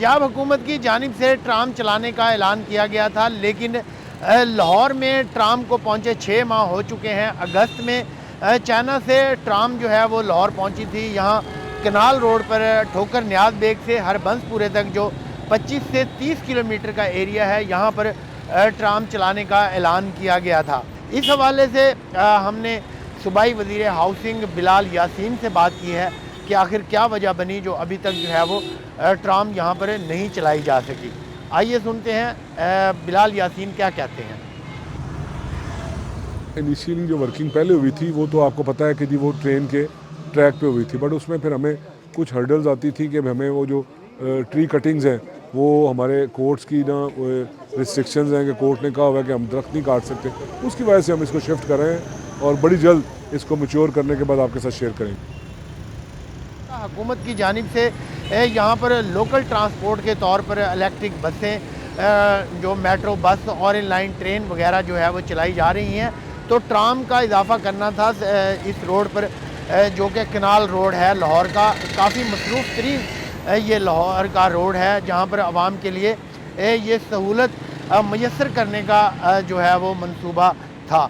पंजाब हुकूमत की जानिब से ट्राम चलाने का ऐलान किया गया था, लेकिन लाहौर में ट्राम को पहुँचे 6 माह हो चुके हैं। अगस्त में चाइना से ट्राम जो है वो लाहौर पहुँची थी। यहाँ कनाल रोड पर ठोकर न्याज बेग से हरबंसपुरे तक जो 25 से 30 किलोमीटर का एरिया है, यहाँ पर ट्राम चलाने का ऐलान किया गया था। इस हवाले से हमने सूबाई वज़ीर हाउसिंग बिलाल यासीन से बात की है कि आखिर क्या वजह बनी जो अभी तक जो है वो ट्राम यहाँ पर नहीं चलाई जा सकी। आइए सुनते हैं बिलाल यासीन क्या कहते हैं। इनिशियली जो वर्किंग पहले हुई थी वो तो आपको पता है कि जी वो ट्रेन के ट्रैक पे हुई थी, बट उसमें फिर हमें कुछ हर्डल्स आती थी कि हमें वो जो ट्री कटिंग्स हैं वो हमारे कोर्ट्स की ना रिस्ट्रिक्शंस हैं कि कोर्ट ने कहा हुआ है कि हम दरख्त नहीं काट सकते। उसकी वजह से हम इसको शिफ्ट कर रहे हैं और बड़ी जल्द इसको मैच्योर करने के बाद आपके साथ शेयर करेंगे। हुकूमत की जानिब से यहाँ पर लोकल ट्रांसपोर्ट के तौर पर इलेक्ट्रिक बसें जो मेट्रो बस और इन लाइन ट्रेन वगैरह जो है वो चलाई जा रही हैं। तो ट्राम का इजाफा करना था इस रोड पर जो कि कनाल रोड है लाहौर का, काफ़ी मसरूफ़ तरीन ये लाहौर का रोड है, जहाँ पर आवाम के लिए ये सहूलत मैसर करने का जो है वो मंसूबा था।